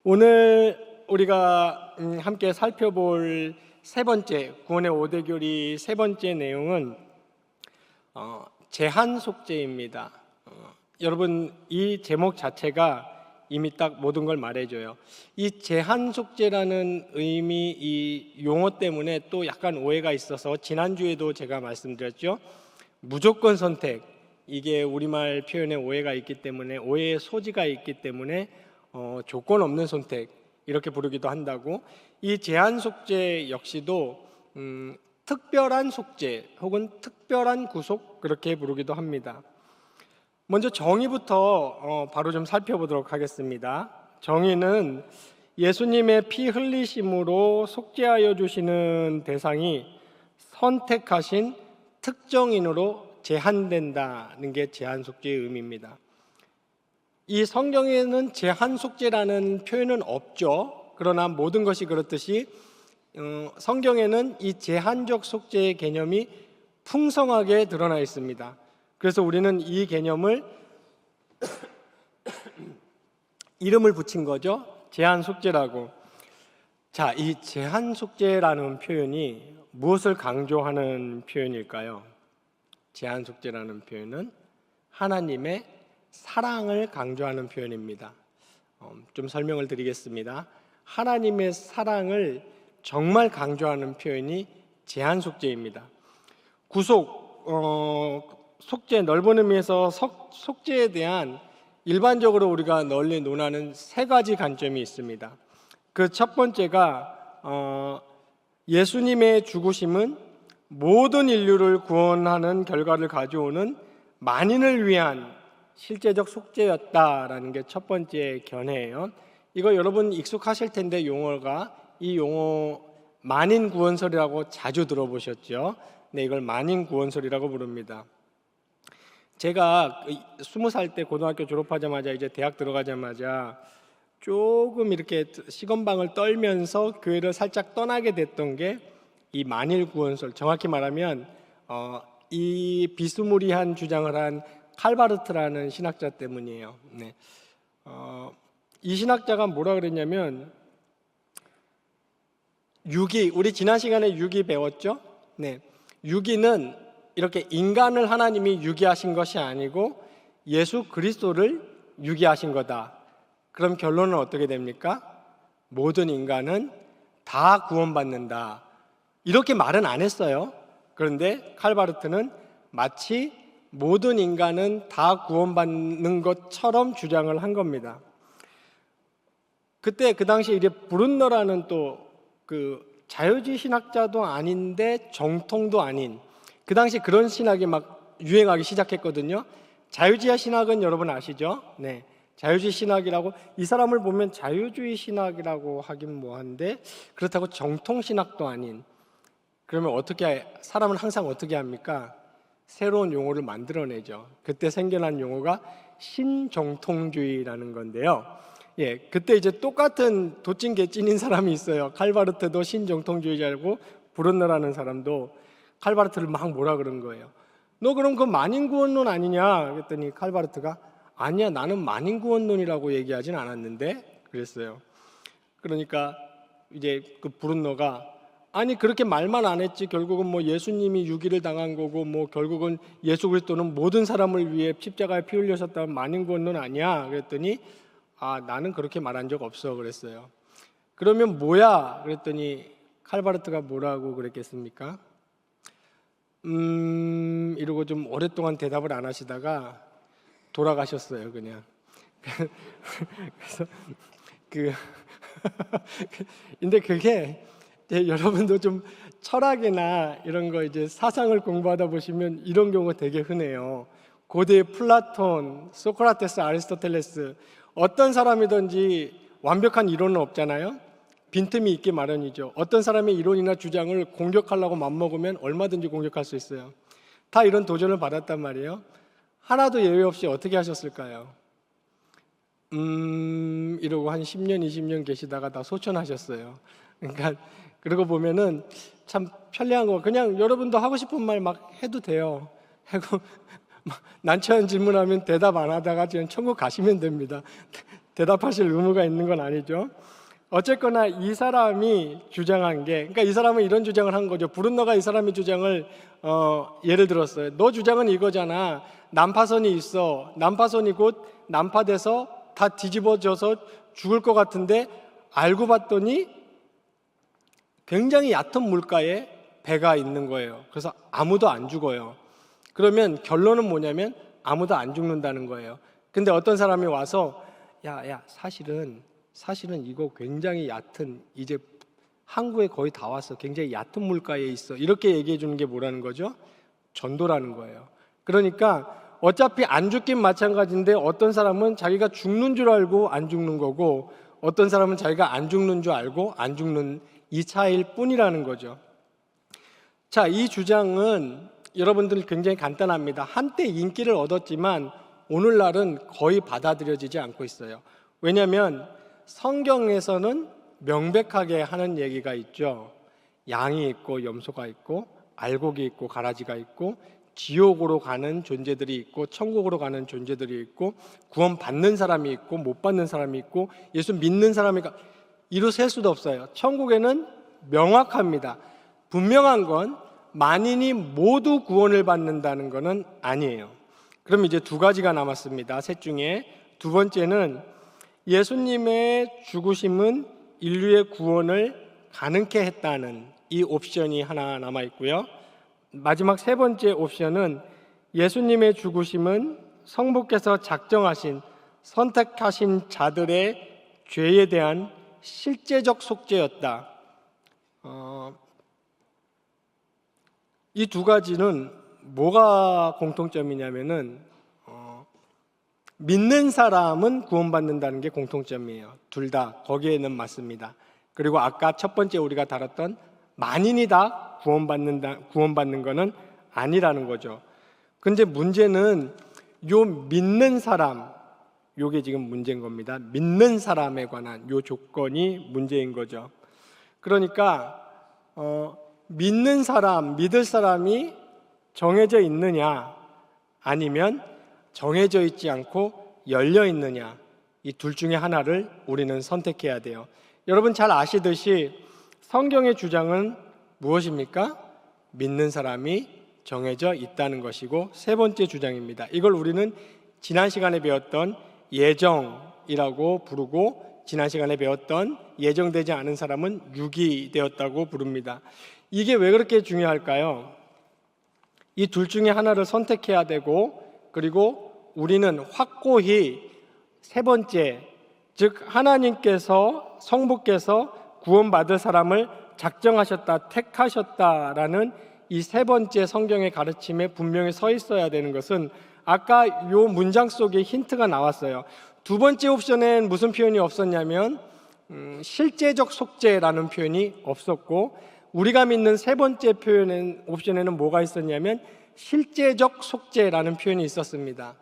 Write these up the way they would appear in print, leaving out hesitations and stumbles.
오늘 우리가 함께 살펴볼 세 번째 구원의 5대 교리 세 번째 내용은 제한 속죄입니다. 여러분, 이 제목 자체가 이미 딱 모든 걸 말해줘요. 이 제한 속죄라는 의미, 이 용어 때문에 또 약간 오해가 있어서 지난주에도 제가 말씀드렸죠. 무조건 선택, 이게 우리말 표현에 오해가 있기 때문에, 오해의 소지가 있기 때문에 조건 없는 선택 이렇게 부르기도 한다고. 이 제한 속죄 역시도 특별한 속죄 혹은 특별한 구속 그렇게 부르기도 합니다. 먼저 정의부터 바로 좀 살펴보도록 하겠습니다. 정의는 예수님의 피 흘리심으로 속죄하여 주시는 대상이 선택하신 특정인으로 제한된다는 게 제한 속죄의 의미입니다. 이 성경에는 제한 속죄라는 표현은 없죠. 그러나 모든 것이 그렇듯이 성경에는 이 제한적 속죄의 개념이 풍성하게 드러나 있습니다. 그래서 우리는 이 개념을 이름을 붙인 거죠. 제한 속죄라고. 자, 이 제한 속죄라는 표현이 무엇을 강조하는 표현일까요? 제한 속죄라는 표현은 하나님의 사랑을 강조하는 표현입니다. 좀 설명을 드리겠습니다. 하나님의 사랑을 정말 강조하는 표현이 제한 속죄입니다. 구속, 속죄, 넓은 의미에서 속죄에 대한 일반적으로 우리가 널리 논하는 세 가지 관점이 있습니다. 그 첫 번째가 예수님의 죽으심은 모든 인류를 구원하는 결과를 가져오는 만인을 위한 실제적 속죄였다라는 게 첫 번째 견해예요. 이거 여러분 익숙하실 텐데 이 용어 만인 구원설이라고 자주 들어보셨죠? 네, 이걸 만인 구원설이라고 부릅니다. 제가 20살 때 고등학교 졸업하자마자 이제 대학 들어가자마자 조금 이렇게 시건방을 떨면서 교회를 살짝 떠나게 됐던 게 이 만일 구원설, 정확히 말하면 이 비스무리한 주장을 한 칼바르트라는 신학자 때문이에요. 네. 이 신학자가 뭐라 그랬냐면 유기, 우리 지난 시간에 유기 배웠죠? 네. 유기는 이렇게 인간을 하나님이 유기하신 것이 아니고 예수 그리스도를 유기하신 거다. 그럼 결론은 어떻게 됩니까? 모든 인간은 다 구원받는다. 이렇게 말은 안 했어요. 그런데 칼바르트는 마치 모든 인간은 다 구원받는 것처럼 주장을 한 겁니다. 그때 그 당시에 이제 브룬너라는 또 그 자유주의 신학자도 아닌데 정통도 아닌, 그 당시 그런 신학이 막 유행하기 시작했거든요. 자유주의 신학은 여러분 아시죠? 네, 자유주의 신학이라고, 이 사람을 보면 자유주의 신학이라고 하긴 뭐한데 그렇다고 정통 신학도 아닌. 그러면 어떻게, 사람은 항상 어떻게 합니까? 새로운 용어를 만들어내죠. 그때 생겨난 용어가 신정통주의라는 건데요. 예, 그때 이제 똑같은 도찐 개찐인 사람이 있어요. 칼바르트도 신정통주의자고 브룬너라는 사람도 칼바르트를 막 뭐라 그런 거예요. 너 그럼 그 만인구원론 아니냐? 그랬더니 칼바르트가 아니야, 나는 만인구원론이라고 얘기하진 않았는데 그랬어요. 그러니까 이제 그 브룬너가 아니 그렇게 말만 안 했지, 결국은 뭐 예수님이 유기를 당한 거고 뭐 결국은 예수 그리스도는 모든 사람을 위해 십자가에 피 흘리셨다면 만인구원론 아니야? 그랬더니 나는 그렇게 말한 적 없어 그랬어요. 그러면 뭐야? 그랬더니 칼바르트가 뭐라고 그랬겠습니까? 이러고 좀 오랫동안 대답을 안 하시다가 돌아가셨어요, 그냥. 그래서 근데 그게 여러분도 좀 철학이나 이런 거 이제 사상을 공부하다 보시면 이런 경우가 되게 흔해요. 고대 플라톤, 소크라테스, 아리스토텔레스, 어떤 사람이든지 완벽한 이론은 없잖아요. 빈틈이 있기 마련이죠. 어떤 사람의 이론이나 주장을 공격하려고 맘먹으면 얼마든지 공격할 수 있어요. 다 이런 도전을 받았단 말이에요. 하나도 예외 없이 어떻게 하셨을까요? 이러고 한 10년, 20년 계시다가 다 소천하셨어요. 그러니까 그러고 보면은 참 편리한 거, 그냥 여러분도 하고 싶은 말 막 해도 돼요. 하고 난처한 질문하면 대답 안 하다가 그냥 천국 가시면 됩니다. 대답하실 의무가 있는 건 아니죠. 어쨌거나 이 사람이 주장한 게, 그러니까 이 사람은 이런 주장을 한 거죠. 브룬너가 이 사람의 주장을 예를 들었어요. 너 주장은 이거잖아. 난파선이 있어. 난파선이 곧 난파돼서 다 뒤집어져서 죽을 것 같은데 알고 봤더니 굉장히 얕은 물가에 배가 있는 거예요. 그래서 아무도 안 죽어요. 그러면 결론은 뭐냐면 아무도 안 죽는다는 거예요. 근데 어떤 사람이 와서 야, 사실은 이거 굉장히 얕은, 이제 항구에 거의 다 왔어. 굉장히 얕은 물가에 있어. 이렇게 얘기해 주는 게 뭐라는 거죠? 전도라는 거예요. 그러니까 어차피 안 죽긴 마찬가지인데 어떤 사람은 자기가 죽는 줄 알고 안 죽는 거고 어떤 사람은 자기가 안 죽는 줄 알고 안 죽는 이 차이일 뿐이라는 거죠. 자, 이 주장은 여러분들 굉장히 간단합니다. 한때 인기를 얻었지만 오늘날은 거의 받아들여지지 않고 있어요. 왜냐하면 성경에서는 명백하게 하는 얘기가 있죠. 양이 있고 염소가 있고 알곡이 있고 가라지가 있고 지옥으로 가는 존재들이 있고 천국으로 가는 존재들이 있고 구원받는 사람이 있고 못 받는 사람이 있고 예수 믿는 사람이 있고 이루 셀 수도 없어요. 천국에는 명확합니다. 분명한 건 만인이 모두 구원을 받는다는 것은 아니에요. 그럼 이제 두 가지가 남았습니다. 셋 중에 두 번째는 예수님의 죽으심은 인류의 구원을 가능케 했다는 이 옵션이 하나 남아 있고요. 마지막 세 번째 옵션은 예수님의 죽으심은 성부께서 작정하신 선택하신 자들의 죄에 대한 실제적 속죄였다. 이 두 가지는 뭐가 공통점이냐면은 믿는 사람은 구원받는다는 게 공통점이에요. 둘 다 거기에는 맞습니다. 그리고 아까 첫 번째 우리가 다뤘던 만인이 다 구원받는 거는 아니라는 거죠. 근데 문제는 요 믿는 사람, 요게 지금 문제인 겁니다. 믿는 사람에 관한 요 조건이 문제인 거죠. 그러니까 믿는 사람, 믿을 사람이 정해져 있느냐 아니면 정해져 있지 않고 열려 있느냐, 이 둘 중에 하나를 우리는 선택해야 돼요. 여러분 잘 아시듯이 성경의 주장은 무엇입니까? 믿는 사람이 정해져 있다는 것이고 세 번째 주장입니다. 이걸 우리는 지난 시간에 배웠던 예정이라고 부르고 지난 시간에 배웠던 예정되지 않은 사람은 유기되었다고 부릅니다. 이게 왜 그렇게 중요할까요? 이 둘 중에 하나를 선택해야 되고 그리고 우리는 확고히 세 번째, 즉 하나님께서 성부께서 구원받을 사람을 작정하셨다, 택하셨다라는 이 세 번째 성경의 가르침에 분명히 서 있어야 되는 것은 아까 요 문장 속에 힌트가 나왔어요. 두 번째 옵션엔 무슨 표현이 없었냐면 실제적 속죄라는 표현이 없었고 우리가 믿는 세 번째 옵션에는 뭐가 있었냐면 실제적 속죄라는 표현이 있었습니다.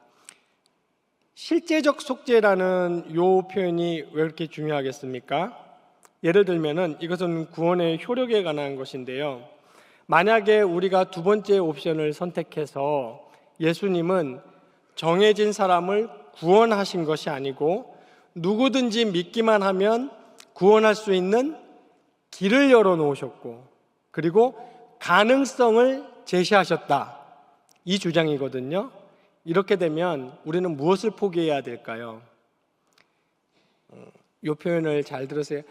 실제적 속죄라는 요 표현이 왜 그렇게 중요하겠습니까? 예를 들면은 이것은 구원의 효력에 관한 것인데요. 만약에 우리가 두 번째 옵션을 선택해서 예수님은 정해진 사람을 구원하신 것이 아니고 누구든지 믿기만 하면 구원할 수 있는 길을 열어놓으셨고 그리고 가능성을 제시하셨다. 이 주장이거든요. 이렇게 되면 우리는 무엇을 포기해야 될까요? 이 표현을 잘 들으세요.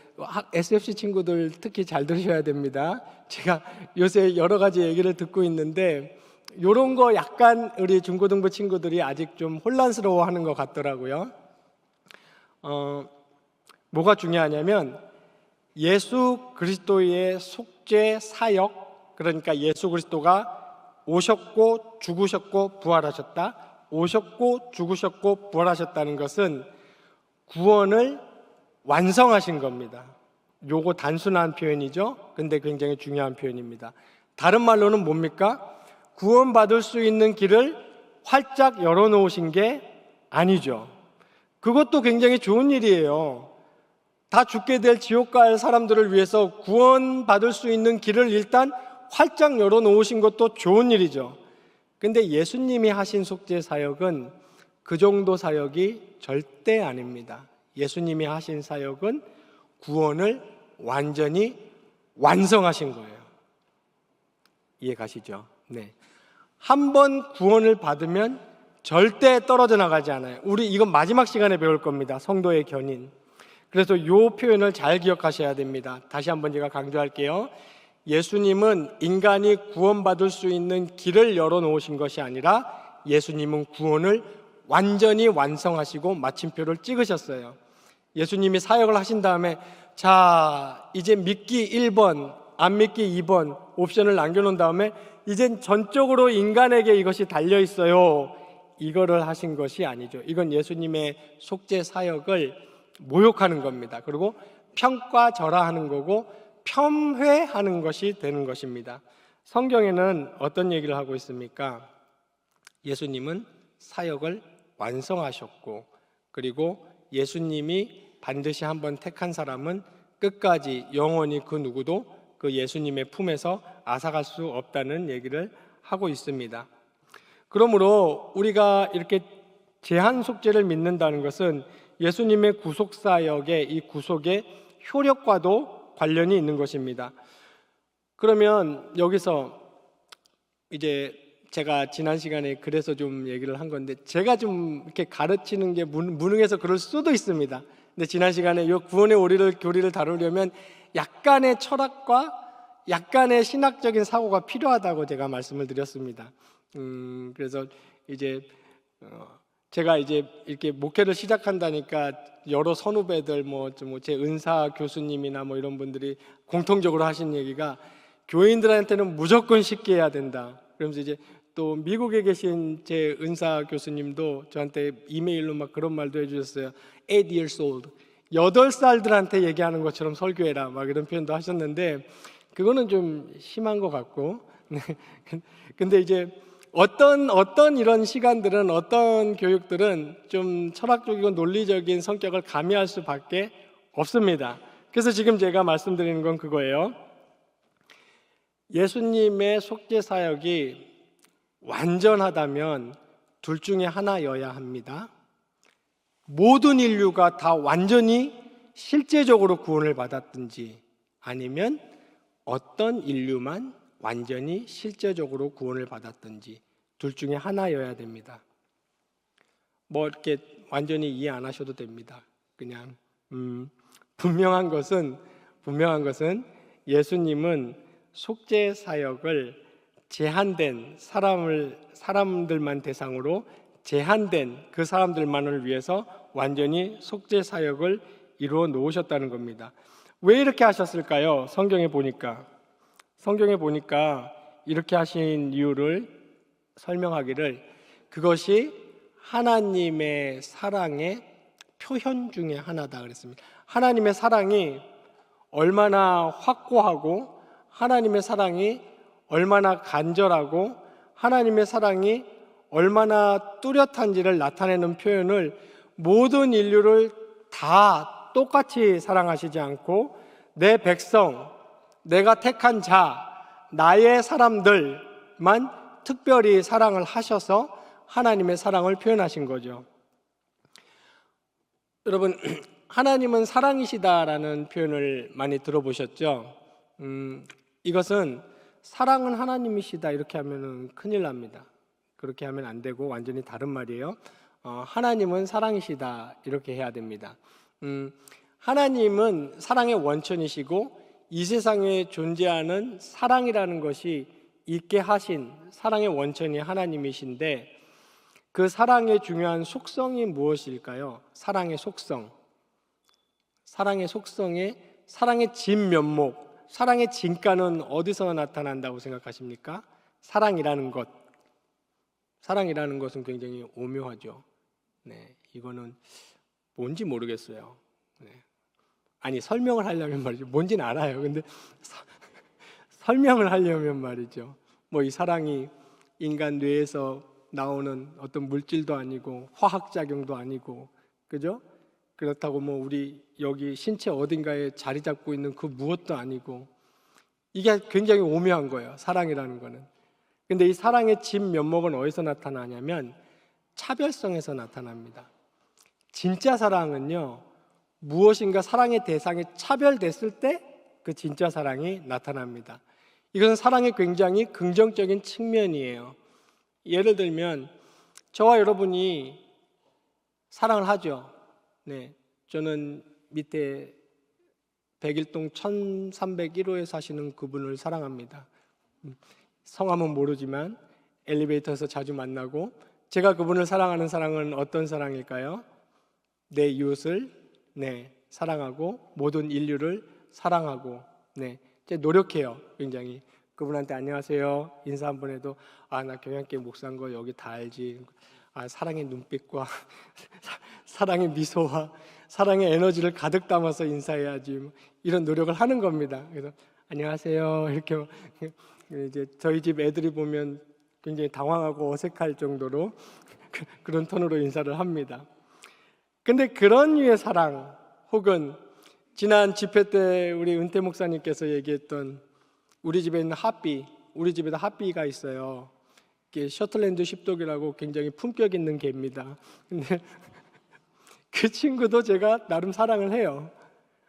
SFC 친구들 특히 잘 들으셔야 됩니다. 제가 요새 여러 가지 얘기를 듣고 있는데 이런 거 약간 우리 중고등부 친구들이 아직 좀 혼란스러워하는 것 같더라고요. 뭐가 중요하냐면 예수 그리스도의 속죄 사역, 그러니까 예수 그리스도가 오셨고 죽으셨고 부활하셨다. 오셨고 죽으셨고 부활하셨다는 것은 구원을 완성하신 겁니다. 요거 단순한 표현이죠. 근데 굉장히 중요한 표현입니다. 다른 말로는 뭡니까? 구원받을 수 있는 길을 활짝 열어놓으신 게 아니죠. 그것도 굉장히 좋은 일이에요. 다 죽게 될 지옥 갈 사람들을 위해서 구원받을 수 있는 길을 일단 활짝 열어놓으신 것도 좋은 일이죠. 근데 예수님이 하신 속죄 사역은 그 정도 사역이 절대 아닙니다. 예수님이 하신 사역은 구원을 완전히 완성하신 거예요. 이해 가시죠? 네. 한 번 구원을 받으면 절대 떨어져 나가지 않아요. 우리 이건 마지막 시간에 배울 겁니다. 성도의 견인. 그래서 이 표현을 잘 기억하셔야 됩니다. 다시 한번 제가 강조할게요. 예수님은 인간이 구원받을 수 있는 길을 열어놓으신 것이 아니라 예수님은 구원을 완전히 완성하시고 마침표를 찍으셨어요. 예수님이 사역을 하신 다음에 자, 이제 믿기 1번, 안 믿기 2번 옵션을 남겨놓은 다음에 이젠 전적으로 인간에게 이것이 달려있어요. 이거를 하신 것이 아니죠. 이건 예수님의 속죄 사역을 모욕하는 겁니다. 그리고 평가절하하는 거고 폄훼하는 것이 되는 것입니다. 성경에는 어떤 얘기를 하고 있습니까? 예수님은 사역을 완성하셨고, 그리고 예수님이 반드시 한번 택한 사람은 끝까지 영원히 그 누구도 그 예수님의 품에서 앗아갈 수 없다는 얘기를 하고 있습니다. 그러므로 우리가 이렇게 제한 속죄를 믿는다는 것은 예수님의 구속사역의 이 구속의 효력과도 관련이 있는 것입니다. 그러면 여기서 이제 제가 지난 시간에 그래서 좀 얘기를 한 건데, 제가 좀 이렇게 가르치는 게 무능해서 그럴 수도 있습니다. 근데 지난 시간에 이 구원의 교리를 다루려면 약간의 철학과 약간의 신학적인 사고가 필요하다고 제가 말씀을 드렸습니다. 그래서 이제 제가 이제 이렇게 목회를 시작한다니까 여러 선후배들 제 은사 교수님이나 이런 분들이 공통적으로 하신 얘기가 교인들한테는 무조건 쉽게 해야 된다. 그러면서 이제 또 미국에 계신 제 은사 교수님도 저한테 이메일로 막 그런 말도 해주셨어요. 8 years old, 8살들한테 얘기하는 것처럼 설교해라, 막 이런 표현도 하셨는데 그거는 좀 심한 것 같고. 근데 이제 어떤 이런 시간들은, 어떤 교육들은 좀 철학적이고 논리적인 성격을 가미할 수밖에 없습니다. 그래서 지금 제가 말씀드리는 건 그거예요. 예수님의 속죄 사역이 완전하다면 둘 중에 하나여야 합니다. 모든 인류가 다 완전히 실제적으로 구원을 받았든지, 아니면 어떤 인류만 완전히 실제적으로 구원을 받았든지, 둘 중에 하나여야 됩니다. 이렇게 완전히 이해 안 하셔도 됩니다. 그냥 분명한 것은 예수님은 속죄 사역을 제한된 사람들만 대상으로, 제한된 그 사람들만을 위해서 완전히 속죄 사역을 이루어 놓으셨다는 겁니다. 왜 이렇게 하셨을까요? 성경에 보니까 이렇게 하신 이유를 설명하기를, 그것이 하나님의 사랑의 표현 중에 하나다 그랬습니다. 하나님의 사랑이 얼마나 확고하고, 하나님의 사랑이 얼마나 간절하고, 하나님의 사랑이 얼마나 뚜렷한지를 나타내는 표현을, 모든 인류를 다 똑같이 사랑하시지 않고 내 백성, 내가 택한 자, 나의 사람들만 특별히 사랑을 하셔서 하나님의 사랑을 표현하신 거죠. 여러분, 하나님은 사랑이시다라는 표현을 많이 들어보셨죠? 이것은 사랑은 하나님이시다 이렇게 하면 큰일 납니다. 그렇게 하면 안 되고 완전히 다른 말이에요. 하나님은 사랑이시다 이렇게 해야 됩니다. 하나님은 사랑의 원천이시고, 이 세상에 존재하는 사랑이라는 것이 있게 하신 사랑의 원천이 하나님이신데, 그 사랑의 중요한 속성이 무엇일까요? 사랑의 속성에 사랑의 진면목, 사랑의 진가는 어디서 나타난다고 생각하십니까? 사랑이라는 것은 굉장히 오묘하죠. 네, 이거는 뭔지 모르겠어요. 네. 아니, 설명을 하려면 말이죠. 뭔지는 알아요. 근데 설명을 하려면 말이죠. 이 사랑이 인간 뇌에서 나오는 어떤 물질도 아니고 화학작용도 아니고, 그죠? 그렇다고 우리 여기 신체 어딘가에 자리 잡고 있는 그 무엇도 아니고, 이게 굉장히 오묘한 거예요, 사랑이라는 거는. 근데 이 사랑의 진면목은 어디서 나타나냐면 차별성에서 나타납니다. 진짜 사랑은요, 무엇인가 사랑의 대상이 차별됐을 때 그 진짜 사랑이 나타납니다. 이것은 사랑의 굉장히 긍정적인 측면이에요. 예를 들면 저와 여러분이 사랑을 하죠. 네, 저는 밑에 백일동 1301호에 사시는 그분을 사랑합니다. 성함은 모르지만 엘리베이터에서 자주 만나고, 제가 그분을 사랑하는 사랑은 어떤 사랑일까요? 내 이웃을 사랑하고 모든 인류를 사랑하고, 제가 노력해요. 굉장히 그분한테 안녕하세요 인사 한번 해도 나 경양계 목사인 거 여기 다 알지. 사랑의 눈빛과 사랑의 미소와 사랑의 에너지를 가득 담아서 인사해야지. 이런 노력을 하는 겁니다. 그래서 안녕하세요 이렇게 이제 저희 집 애들이 보면 굉장히 당황하고 어색할 정도로 그런 톤으로 인사를 합니다. 근데 그런 류의 사랑, 혹은 지난 집회 때 우리 은퇴 목사님께서 얘기했던 우리 집에 있는 하삐, 우리 집에도 하삐가 있어요. 이게 셔틀랜드 십독이라고 굉장히 품격 있는 개입니다. 근데 그 친구도 제가 나름 사랑을 해요.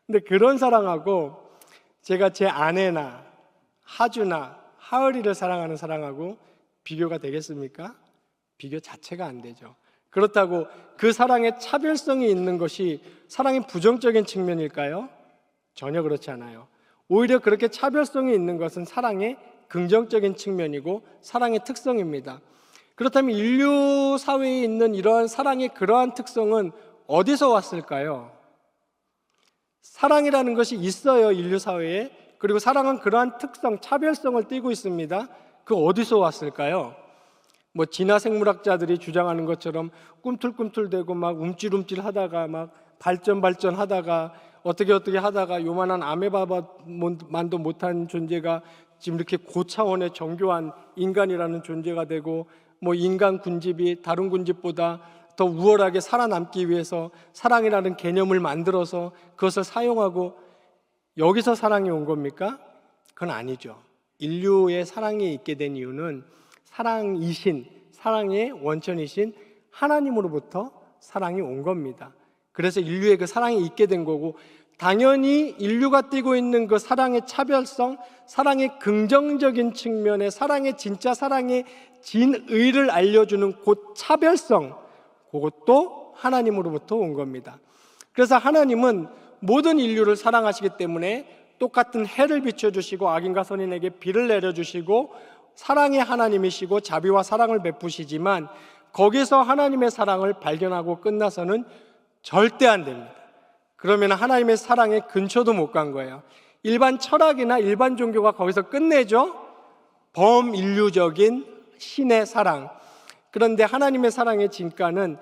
근데 그런 사랑하고 제가 제 아내나 하주나 하을이를 사랑하는 사랑하고 비교가 되겠습니까? 비교 자체가 안 되죠. 그렇다고 그 사랑에 차별성이 있는 것이 사랑의 부정적인 측면일까요? 전혀 그렇지 않아요. 오히려 그렇게 차별성이 있는 것은 사랑의 긍정적인 측면이고 사랑의 특성입니다. 그렇다면 인류 사회에 있는 이러한 사랑의 그러한 특성은 어디서 왔을까요? 사랑이라는 것이 있어요, 인류 사회에. 그리고 사랑은 그러한 특성, 차별성을 띠고 있습니다. 그 어디서 왔을까요? 진화 생물학자들이 주장하는 것처럼 꿈틀꿈틀대고 막 움찔움찔 하다가 막 발전하다가 어떻게 하다가 요만한 아메바만도 못한 존재가 지금 이렇게 고차원의 정교한 인간이라는 존재가 되고, 인간 군집이 다른 군집보다 더 우월하게 살아남기 위해서 사랑이라는 개념을 만들어서 그것을 사용하고, 여기서 사랑이 온 겁니까? 그건 아니죠. 인류의 사랑이 있게 된 이유는 사랑이신, 사랑의 원천이신 하나님으로부터 사랑이 온 겁니다. 그래서 인류의 그 사랑이 있게 된 거고, 당연히 인류가 띠고 있는 그 사랑의 차별성, 사랑의 긍정적인 측면에 사랑의 진짜 사랑의 진의를 알려주는 그 차별성, 그것도 하나님으로부터 온 겁니다. 그래서 하나님은 모든 인류를 사랑하시기 때문에 똑같은 해를 비춰주시고 악인과 선인에게 비를 내려주시고 사랑의 하나님이시고 자비와 사랑을 베푸시지만, 거기서 하나님의 사랑을 발견하고 끝나서는 절대 안 됩니다. 그러면 하나님의 사랑의 근처도 못 간 거예요. 일반 철학이나 일반 종교가 거기서 끝내죠. 범인류적인 신의 사랑. 그런데 하나님의 사랑의 진가는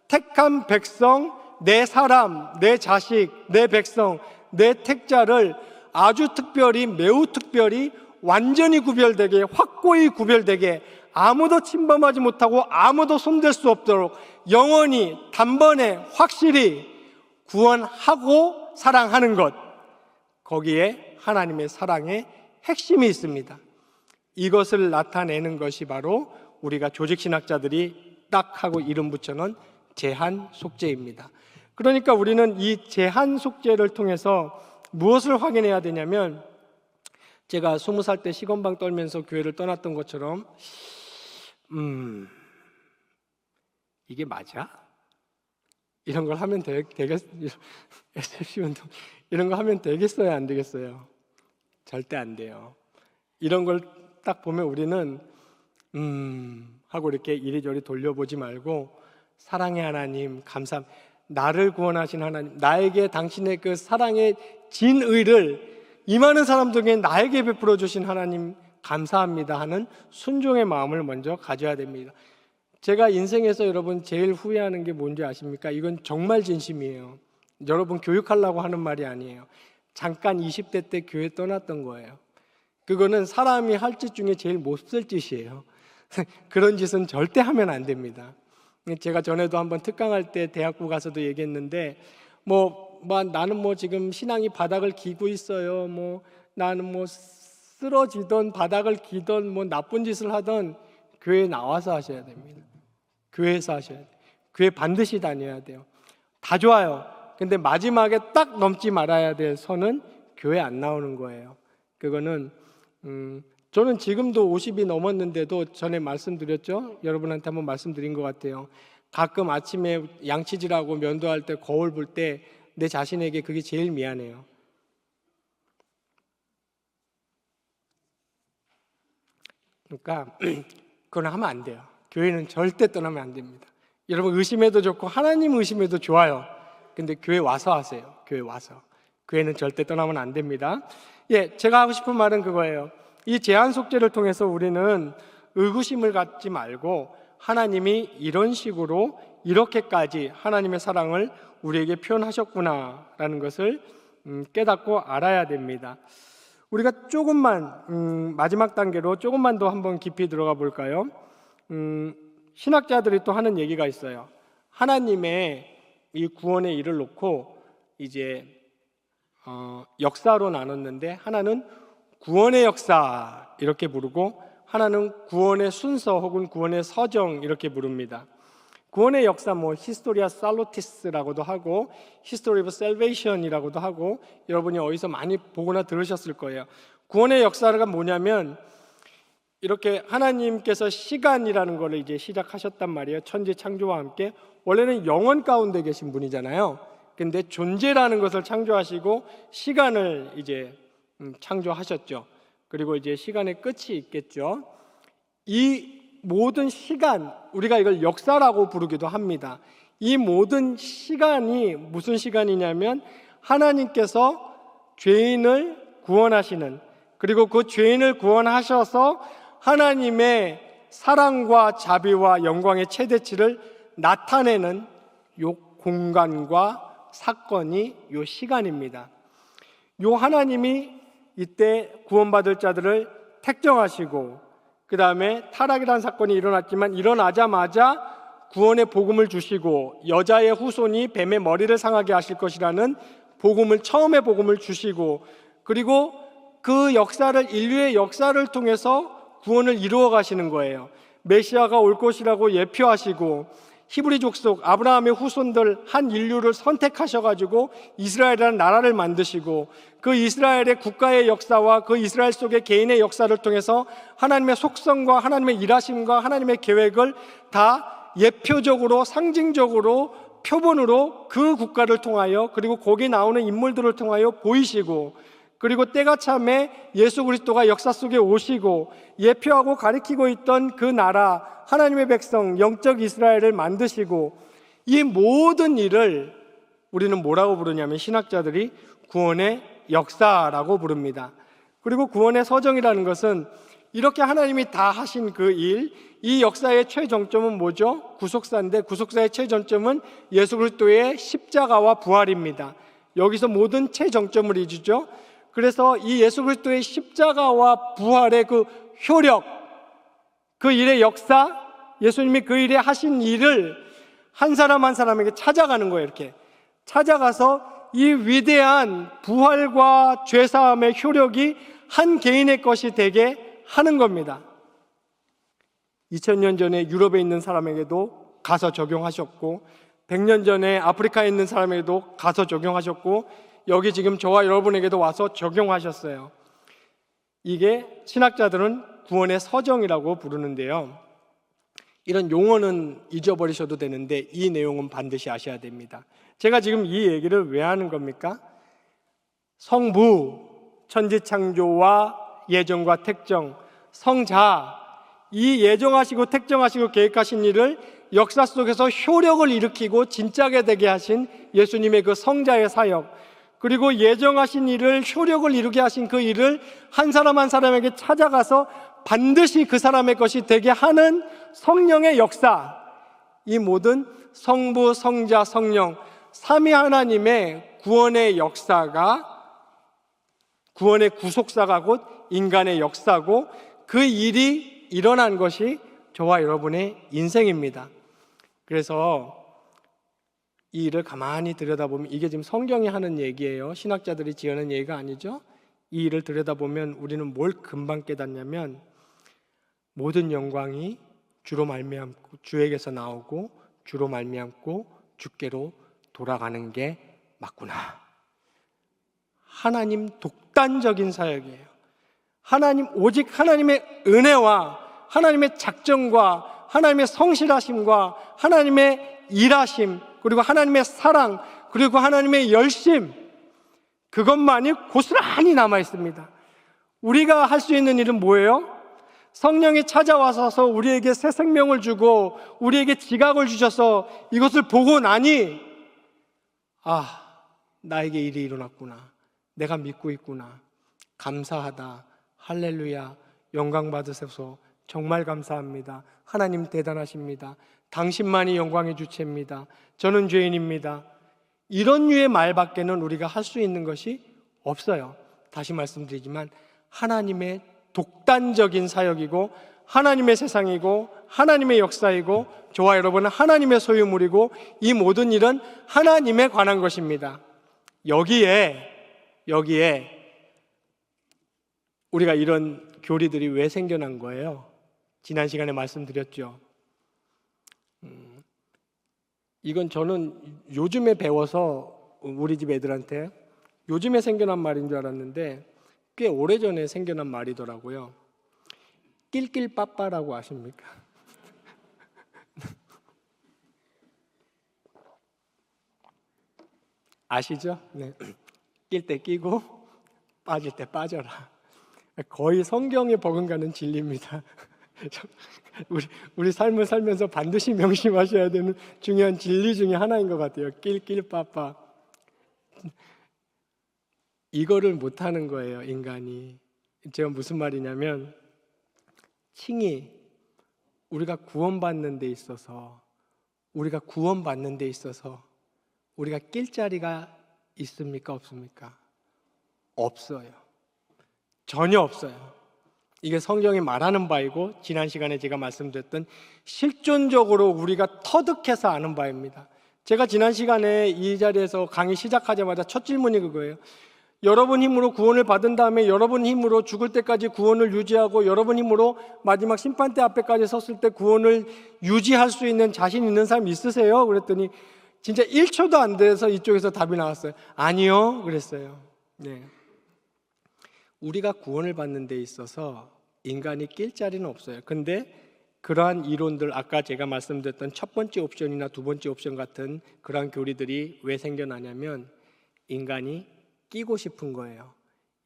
택한 백성, 내 사람, 내 자식, 내 백성, 내 택자를 아주 특별히, 매우 특별히 완전히 구별되게, 확고히 구별되게, 아무도 침범하지 못하고 아무도 손댈 수 없도록 영원히 단번에 확실히 구원하고 사랑하는 것, 거기에 하나님의 사랑의 핵심이 있습니다. 이것을 나타내는 것이 바로 우리가 조직신학자들이 딱 하고 이름 붙여놓은 제한 속죄입니다. 그러니까 우리는 이 제한 속죄를 통해서 무엇을 확인해야 되냐면, 제가 20살 때 시건방 떨면서 교회를 떠났던 것처럼 이게 맞아? 이런 걸 하면 SFC 운동 이런 거 하면 되겠어요, 안 되겠어요? 절대 안 돼요. 이런 걸 딱 보면 우리는 하고 이렇게 이리저리 돌려보지 말고, 사랑의 하나님 감사합니다. 나를 구원하신 하나님, 나에게 당신의 그 사랑의 진의를 이 많은 사람들 중에 나에게 베풀어 주신 하나님 감사합니다 하는 순종의 마음을 먼저 가져야 됩니다. 제가 인생에서 여러분 제일 후회하는 게 뭔지 아십니까? 이건 정말 진심이에요. 여러분 교육하려고 하는 말이 아니에요. 잠깐 20대 때 교회 떠났던 거예요. 그거는 사람이 할 짓 중에 제일 못쓸 짓이에요. 그런 짓은 절대 하면 안 됩니다. 제가 전에도 한번 특강할 때 대학부 가서도 얘기했는데, 나는 지금 신앙이 바닥을 기고 있어요. 나는 쓰러지던 바닥을 기던 나쁜 짓을 하던, 교회에 나와서 하셔야 됩니다. 교회에서 하셔야 돼요. 교회 반드시 다녀야 돼요. 다 좋아요. 근데 마지막에 딱 넘지 말아야 될 선은 교회 안 나오는 거예요. 그거는 저는 지금도 50이 넘었는데도 전에 말씀드렸죠. 여러분한테 한번 말씀드린 것 같아요. 가끔 아침에 양치질하고 면도할 때 거울 볼 때 내 자신에게 그게 제일 미안해요. 그러니까 그건 하면 안 돼요. 교회는 절대 떠나면 안 됩니다. 여러분 의심해도 좋고 하나님 의심해도 좋아요. 근데 교회 와서 하세요. 교회 와서. 교회는 절대 떠나면 안 됩니다. 예, 제가 하고 싶은 말은 그거예요. 이 제한 속죄를 통해서 우리는 의구심을 갖지 말고 하나님이 이런 식으로 이렇게까지 하나님의 사랑을 우리에게 표현하셨구나라는 것을 깨닫고 알아야 됩니다. 우리가 조금만 마지막 단계로 조금만 더 한번 깊이 들어가 볼까요? 신학자들이 또 하는 얘기가 있어요. 하나님의 이 구원의 일을 놓고 이제 역사로 나눴는데 하나는 구원의 역사 이렇게 부르고 하나는 구원의 순서 혹은 구원의 서정 이렇게 부릅니다. 구원의 역사 히스토리아 살로티스라고도 하고 히스토리 오브 셀베이션이라고도 하고 여러분이 어디서 많이 보거나 들으셨을 거예요. 구원의 역사가 뭐냐면 이렇게 하나님께서 시간이라는 것을 이제 시작하셨단 말이에요. 천지 창조와 함께. 원래는 영원 가운데 계신 분이잖아요. 근데 존재라는 것을 창조하시고 시간을 이제 창조하셨죠. 그리고 이제 시간의 끝이 있겠죠. 이 모든 시간, 우리가 이걸 역사라고 부르기도 합니다. 이 모든 시간이 무슨 시간이냐면 하나님께서 죄인을 구원하시는, 그리고 그 죄인을 구원하셔서 하나님의 사랑과 자비와 영광의 최대치를 나타내는 요 공간과 사건이 요 시간입니다. 요 하나님이 이때 구원받을 자들을 택정하시고 그 다음에 타락이라는 사건이 일어났지만 일어나자마자 구원의 복음을 주시고 여자의 후손이 뱀의 머리를 상하게 하실 것이라는 처음의 복음을 주시고 그리고 그 역사를 인류의 역사를 통해서 구원을 이루어 가시는 거예요. 메시아가 올 것이라고 예표하시고 히브리 족속 아브라함의 후손들 한 인류를 선택하셔가지고 이스라엘이라는 나라를 만드시고 그 이스라엘의 국가의 역사와 그 이스라엘 속의 개인의 역사를 통해서 하나님의 속성과 하나님의 일하심과 하나님의 계획을 다 예표적으로 상징적으로 표본으로 그 국가를 통하여 그리고 거기 나오는 인물들을 통하여 보이시고 그리고 때가 참에 예수 그리스도가 역사 속에 오시고 예표하고 가리키고 있던 그 나라 하나님의 백성 영적 이스라엘을 만드시고 이 모든 일을 우리는 뭐라고 부르냐면 신학자들이 구원의 역사라고 부릅니다. 그리고 구원의 서정이라는 것은 이렇게 하나님이 다 하신 그 일, 이 역사의 최정점은 뭐죠? 구속사인데 구속사의 최정점은 예수 그리스도의 십자가와 부활입니다. 여기서 모든 최정점을 이루죠. 그래서 이 예수 그리스도의 십자가와 부활의 그 효력, 그 일의 역사, 예수님이 그 일에 하신 일을 한 사람 한 사람에게 찾아가는 거예요. 이렇게 찾아가서 이 위대한 부활과 죄사함의 효력이 한 개인의 것이 되게 하는 겁니다. 2000년 전에 유럽에 있는 사람에게도 가서 적용하셨고 100년 전에 아프리카에 있는 사람에게도 가서 적용하셨고 여기 지금 저와 여러분에게도 와서 적용하셨어요. 이게 신학자들은 구원의 서정이라고 부르는데요. 이런 용어는 잊어버리셔도 되는데 이 내용은 반드시 아셔야 됩니다. 제가 지금 이 얘기를 왜 하는 겁니까? 성부, 천지창조와 예정과 택정, 성자, 이 예정하시고 택정하시고 계획하신 일을 역사 속에서 효력을 일으키고 진짜게 되게 하신 예수님의 그 성자의 사역, 그리고 예정하신 일을 효력을 이루게 하신 그 일을 한 사람 한 사람에게 찾아가서 반드시 그 사람의 것이 되게 하는 성령의 역사, 이 모든 성부, 성자, 성령 삼위 하나님의 구원의 역사가 구원의 구속사가 곧 인간의 역사고 그 일이 일어난 것이 저와 여러분의 인생입니다. 그래서 이 일을 가만히 들여다보면 이게 지금 성경이 하는 얘기예요. 신학자들이 지어낸 얘기가 아니죠. 이 일을 들여다보면 우리는 뭘 금방 깨닫냐면 모든 영광이 주로 말미암고 주에게서 나오고 주로 말미암고 주께로 돌아가는 게 맞구나. 하나님 독단적인 사역이에요. 하나님, 오직 하나님의 은혜와 하나님의 작정과 하나님의 성실하심과 하나님의 일하심, 그리고 하나님의 사랑, 그리고 하나님의 열심, 그것만이 고스란히 남아 있습니다. 우리가 할 수 있는 일은 뭐예요? 성령이 찾아와서 우리에게 새 생명을 주고 우리에게 지각을 주셔서 이것을 보고 나니, 아, 나에게 일이 일어났구나. 내가 믿고 있구나. 감사하다. 할렐루야. 영광 받으소서. 정말 감사합니다. 하나님 대단하십니다. 당신만이 영광의 주체입니다. 저는 죄인입니다. 이런 류의 말밖에는 우리가 할 수 있는 것이 없어요. 다시 말씀드리지만 하나님의 독단적인 사역이고 하나님의 세상이고 하나님의 역사이고 저와 여러분은 하나님의 소유물이고 이 모든 일은 하나님에 관한 것입니다. 여기에 우리가 이런 교리들이 왜 생겨난 거예요? 지난 시간에 말씀드렸죠. 이건 저는 요즘에 배워서 우리 집 애들한테 요즘에 생겨난 말인 줄 알았는데 꽤 오래전에 생겨난 말이더라고요. 낄낄빠빠라고 아십니까? 아시죠? 네. 낄 때 끼고 빠질 때 빠져라. 거의 성경에 버금가는 진리입니다. 우리 삶을 살면서 반드시 명심하셔야 되는 중요한 진리 중에 하나인 것 같아요. 낄낄빠빠. 이거를 못하는 거예요, 인간이. 제가 무슨 말이냐면 칭이 우리가 구원받는 데 있어서 우리가 낄 자리가 있습니까? 없습니까? 없어요. 전혀 없어요. 이게 성경이 말하는 바이고 지난 시간에 제가 말씀드렸던 실존적으로 우리가 터득해서 아는 바입니다. 제가 지난 시간에 이 자리에서 강의 시작하자마자 첫 질문이 그거예요. 여러분 힘으로 구원을 받은 다음에 여러분 힘으로 죽을 때까지 구원을 유지하고 여러분 힘으로 마지막 심판대 앞에까지 섰을 때 구원을 유지할 수 있는 자신 있는 사람 있으세요? 그랬더니 진짜 1초도 안 돼서 이쪽에서 답이 나왔어요. 아니요, 그랬어요. 네. 우리가 구원을 받는 데 있어서 인간이 낄 자리는 없어요. 근데 그러한 이론들, 아까 제가 말씀드렸던 첫 번째 옵션이나 두 번째 옵션 같은 그러한 교리들이 왜 생겨나냐면 인간이 끼고 싶은 거예요.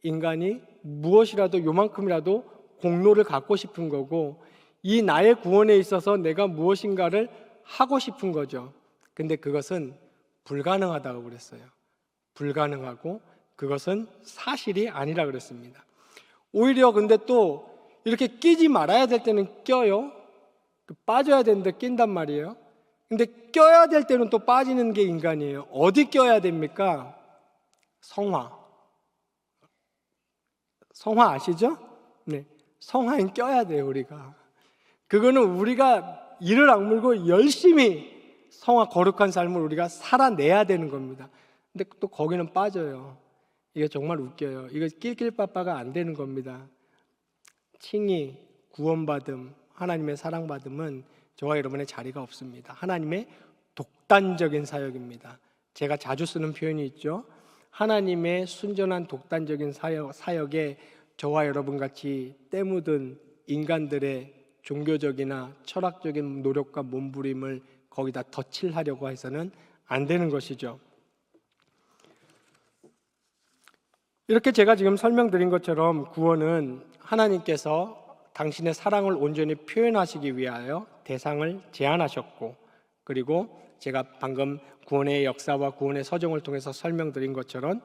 인간이 무엇이라도 요만큼이라도 공로를 갖고 싶은 거고 이 나의 구원에 있어서 내가 무엇인가를 하고 싶은 거죠. 근데 그것은 불가능하다고 그랬어요. 불가능하고 그것은 사실이 아니라 그랬습니다. 오히려 근데 또 이렇게 끼지 말아야 될 때는 껴요. 빠져야 되는데 낀단 말이에요. 근데 껴야 될 때는 또 빠지는 게 인간이에요. 어디 껴야 됩니까? 성화 아시죠? 네, 성화엔 껴야 돼요. 우리가 그거는 우리가 이를 악물고 열심히 성화 거룩한 삶을 우리가 살아내야 되는 겁니다. 근데 또 거기는 빠져요. 이게 정말 웃겨요. 이거 낄낄빠빠가 안 되는 겁니다. 칭의, 구원받음, 하나님의 사랑받음은 저와 여러분의 자리가 없습니다. 하나님의 독단적인 사역입니다. 제가 자주 쓰는 표현이 있죠. 하나님의 순전한 독단적인 사역에 저와 여러분같이 때 묻은 인간들의 종교적이나 철학적인 노력과 몸부림을 거기다 덧칠하려고 해서는 안 되는 것이죠. 이렇게 제가 지금 설명드린 것처럼 구원은 하나님께서 당신의 사랑을 온전히 표현하시기 위하여 대상을 제한하셨고, 그리고 제가 방금 구원의 역사와 구원의 서정을 통해서 설명드린 것처럼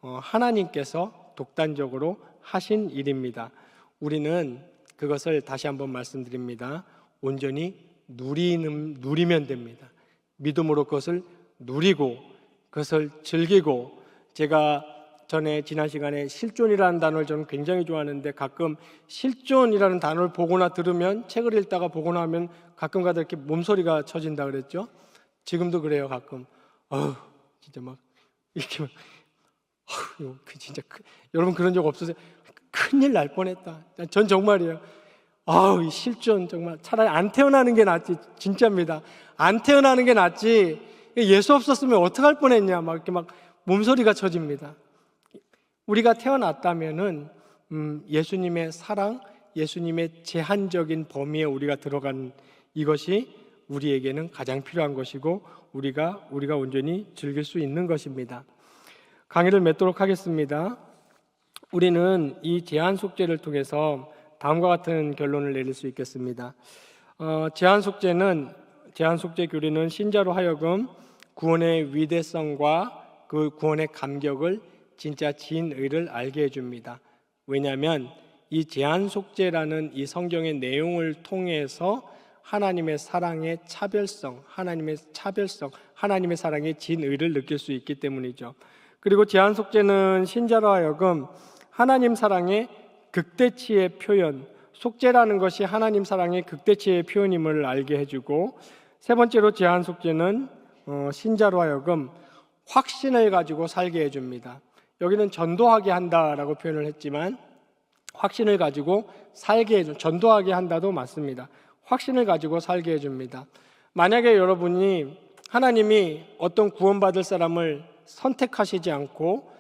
하나님께서 독단적으로 하신 일입니다. 우리는 그것을 다시 한번 말씀드립니다. 온전히 누리면 됩니다. 믿음으로 그것을 누리고 그것을 즐기고, 제가 전에 지난 시간에 실존이라는 단어를 저는 굉장히 좋아하는데 가끔 실존이라는 단어를 보거나 들으면, 책을 읽다가 보거나 하면 가끔가다 이렇게 몸소리가 쳐진다 그랬죠. 지금도 그래요. 가끔 진짜 막 이렇게 막 진짜 여러분 그런 적 없으세요? 큰일 날 뻔했다. 전 정말이에요. 이 실존 정말 차라리 안 태어나는 게 낫지. 진짜입니다. 안 태어나는 게 낫지. 예수 없었으면 어떡할 뻔했냐. 막 이렇게 막 몸서리가 쳐집니다. 우리가 태어났다면은 예수님의 사랑, 예수님의 제한적인 범위에 우리가 들어간 이것이 우리에게는 가장 필요한 것이고 우리가 온전히 즐길 수 있는 것입니다. 강의를 맺도록 하겠습니다. 우리는 이 제한 속죄를 통해서 다음과 같은 결론을 내릴 수 있겠습니다. 제한 속죄 교리는 신자로 하여금 구원의 위대성과 그 구원의 감격을 진짜 진의를 알게 해줍니다. 왜냐하면 이 제한 속죄라는 이 성경의 내용을 통해서 하나님의 사랑의 차별성, 하나님의 사랑의 진의를 느낄 수 있기 때문이죠. 그리고 제한 속죄는 신자로 하여금 하나님 사랑의 극대치의 표현, 속죄라는 것이 하나님 사랑의 극대치의 표현임을 알게 해주고, 세 번째로 제한 속죄는 신자로 하여금 확신을 가지고 살게 해줍니다. 여기는 전도하게 한다라고 표현을 했지만 확신을 가지고 살게 해줘, 전도하게 한다도 맞습니다. 확신을 가지고 살게 해줍니다. 만약에 여러분이 하나님이 어떤 구원받을 사람을 선택하시지 않고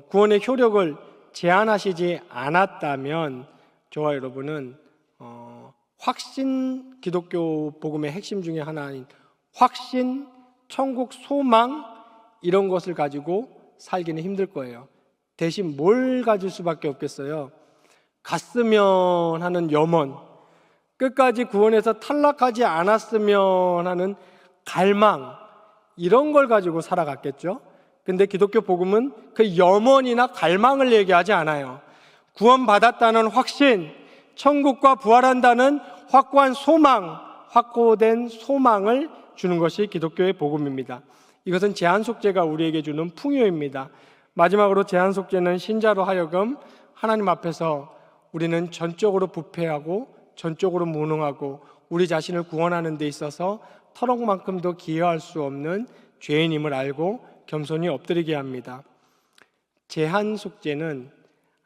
구원의 효력을 제한하시지 않았다면 저와 여러분은 확신, 기독교 복음의 핵심 중에 하나인 확신, 천국 소망 이런 것을 가지고 살기는 힘들 거예요. 대신 뭘 가질 수밖에 없겠어요? 갔으면 하는 염원, 끝까지 구원에서 탈락하지 않았으면 하는 갈망, 이런 걸 가지고 살아갔겠죠. 근데 기독교 복음은 그 염원이나 갈망을 얘기하지 않아요. 구원받았다는 확신, 천국과 부활한다는 확고한 소망, 확고된 소망을 주는 것이 기독교의 복음입니다. 이것은 제한 속죄가 우리에게 주는 풍요입니다. 마지막으로 제한 속죄는 신자로 하여금 하나님 앞에서 우리는 전적으로 부패하고 전적으로 무능하고 우리 자신을 구원하는 데 있어서 터럭만큼도 기여할 수 없는 죄인임을 알고 겸손히 엎드리게 합니다. 제한 속죄는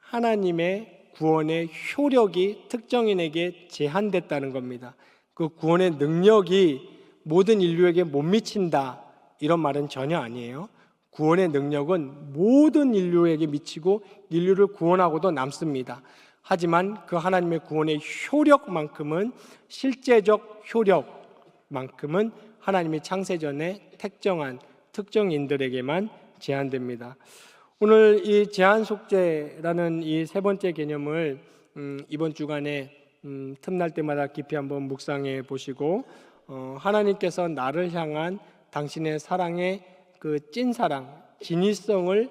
하나님의 구원의 효력이 특정인에게 제한됐다는 겁니다. 그 구원의 능력이 모든 인류에게 못 미친다, 이런 말은 전혀 아니에요. 구원의 능력은 모든 인류에게 미치고 인류를 구원하고도 남습니다. 하지만 그 하나님의 구원의 효력만큼은, 실제적 효력만큼은 하나님이 창세전에 택정한 특정인들에게만 제한됩니다. 오늘 이 제한 속죄라는 이 세 번째 개념을 이번 주간에 틈날 때마다 깊이 한번 묵상해 보시고 하나님께서 나를 향한 당신의 사랑의 그 찐사랑, 진실성을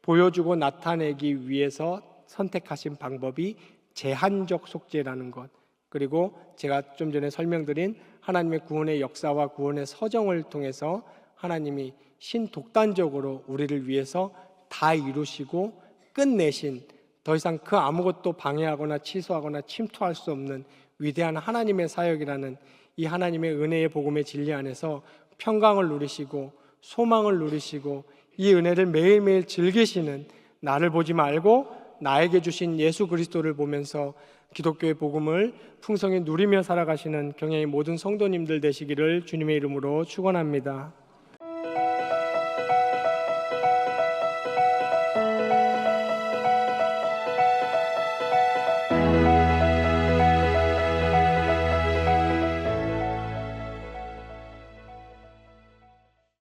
보여주고 나타내기 위해서 선택하신 방법이 제한적 속죄라는 것, 그리고 제가 좀 전에 설명드린 하나님의 구원의 역사와 구원의 서정을 통해서 하나님이 신독단적으로 우리를 위해서 다 이루시고 끝내신, 더 이상 그 아무것도 방해하거나 취소하거나 침투할 수 없는 위대한 하나님의 사역이라는 이 하나님의 은혜의 복음의 진리 안에서 평강을 누리시고 소망을 누리시고 이 은혜를 매일매일 즐기시는, 나를 보지 말고 나에게 주신 예수 그리스도를 보면서 기독교의 복음을 풍성히 누리며 살아가시는 경향의 모든 성도님들 되시기를 주님의 이름으로 축원합니다.